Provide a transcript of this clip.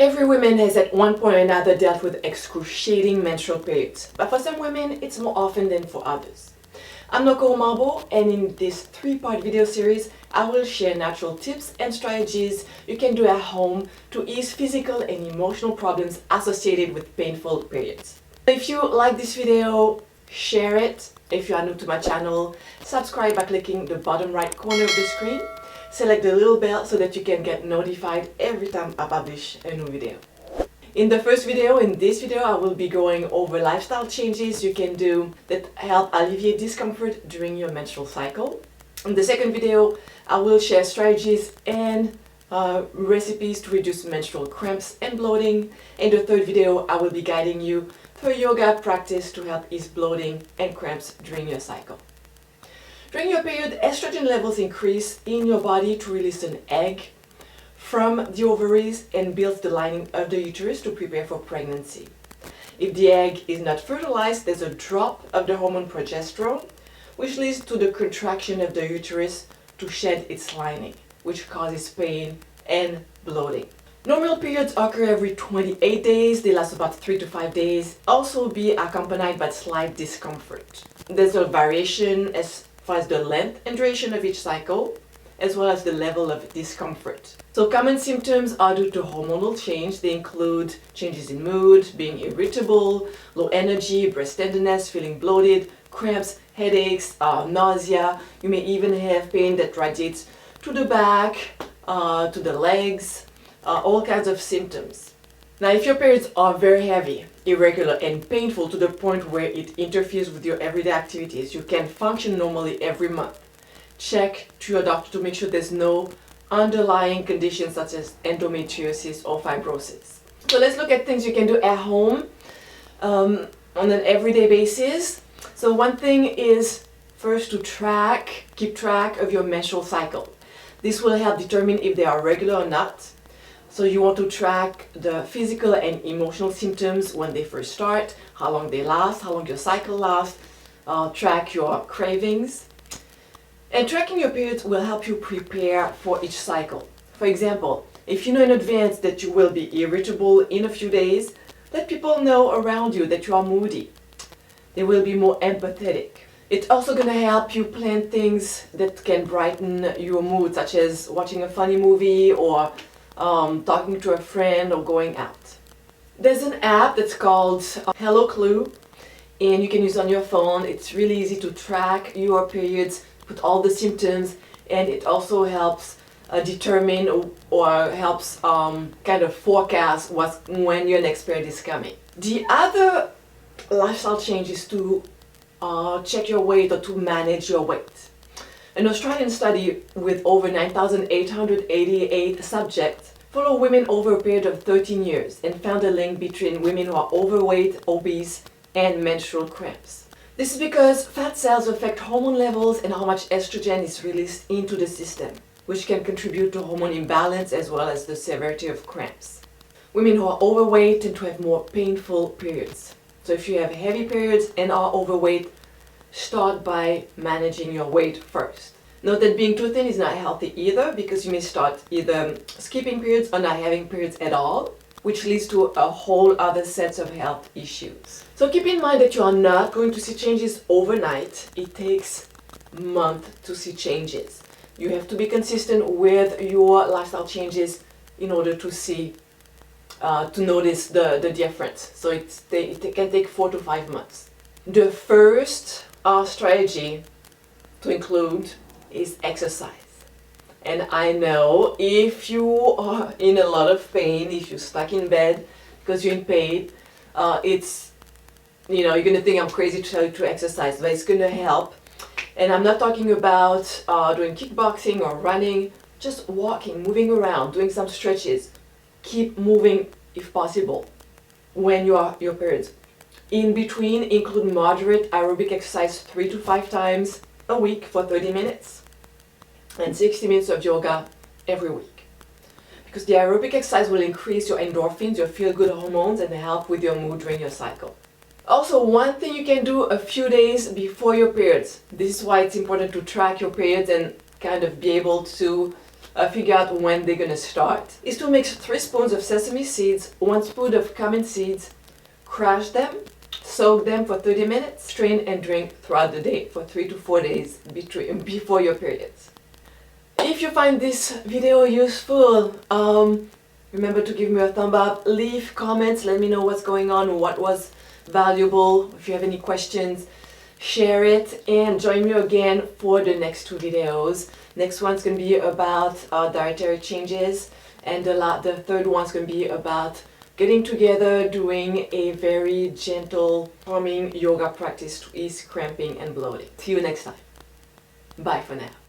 Every woman has at one point or another dealt with excruciating menstrual periods, but for some women it's more often than for others. I'm Nicole Marbo, and in this 3-part video series I will share natural tips and strategies you can do at home to ease physical and emotional problems associated with painful periods. If you like this video, share it. If you are new to my channel, subscribe by clicking the bottom right corner of the screen. Select the little bell so that you can get notified every time I publish a new video. In this video, I will be going over lifestyle changes you can do that help alleviate discomfort during your menstrual cycle. In the second video, I will share strategies and recipes to reduce menstrual cramps and bloating. In the third video, I will be guiding you through yoga practice to help ease bloating and cramps during your cycle. During your period, estrogen levels increase in your body to release an egg from the ovaries and builds the lining of the uterus to prepare for pregnancy. If the egg is not fertilized, there's a drop of the hormone progesterone, which leads to the contraction of the uterus to shed its lining, which causes pain and bloating. Normal periods occur every 28 days. They last about 3 to 5 days. Also be accompanied by slight discomfort. There's a variation as far as the length and duration of each cycle, as well as the level of discomfort. So common symptoms are due to hormonal change. They include changes in mood, being irritable, low energy, breast tenderness, feeling bloated, cramps, headaches, nausea. You may even have pain that radiates to the back, to the legs, all kinds of symptoms. Now, if your periods are very heavy, irregular, and painful to the point where it interferes with your everyday activities, you can function normally every month. Check to your doctor to make sure there's no underlying conditions such as endometriosis or fibrosis. So let's look at things you can do at home on an everyday basis. So one thing is first to keep track of your menstrual cycle. This will help determine if they are regular or not. So you want to track the physical and emotional symptoms when they first start, how long they last, how long your cycle lasts, track your cravings. And tracking your periods will help you prepare for each cycle. For example, if you know in advance that you will be irritable in a few days, let people know around you that you are moody. They will be more empathetic. It's also going to help you plan things that can brighten your mood, such as watching a funny movie or talking to a friend or going out. There's an app that's called Hello Clue, and you can use it on your phone. It's really easy to track your periods, put all the symptoms, and it also helps determine or helps kind of forecast when your next period is coming. The other lifestyle change is to check your weight or to manage your weight. An Australian study with over 9,888 subjects followed women over a period of 13 years and found a link between women who are overweight, obese, and menstrual cramps. This is because fat cells affect hormone levels and how much estrogen is released into the system, which can contribute to hormone imbalance as well as the severity of cramps. Women who are overweight tend to have more painful periods. So if you have heavy periods and are overweight, start by managing your weight first. Note that being too thin is not healthy either, because you may start either skipping periods or not having periods at all, which leads to a whole other set of health issues. So keep in mind that you are not going to see changes overnight. It takes months to see changes. You have to be consistent with your lifestyle changes in order to see, to notice the difference. So it can take 4 to 5 months. The first strategy to include is exercise. And I know if you are in a lot of pain, if you're stuck in bed because you're in pain, you're going to think I'm crazy to tell you to exercise, but it's going to help. And I'm not talking about doing kickboxing or running, just walking, moving around, doing some stretches. Keep moving if possible when you are your periods. In between, include moderate aerobic exercise 3 to 5 times a week for 30 minutes and 60 minutes of yoga every week. Because the aerobic exercise will increase your endorphins, your feel-good hormones, and help with your mood during your cycle. Also, one thing you can do a few days before your periods. This is why it's important to track your periods and kind of be able to figure out when they're gonna start is to mix 3 spoons of sesame seeds, 1 spoon of cumin seeds, crush them, soak them for 30 minutes, strain and drink throughout the day for 3 to 4 days before your periods. If you find this video useful, remember to give me a thumb up, leave comments, let me know what's going on, what was valuable. If you have any questions, share it, and join me again for the next 2 videos. Next one's going to be about dietary changes, and the third one's going to be about getting together, doing a very gentle, calming yoga practice to ease cramping and bloating. See you next time. Bye for now.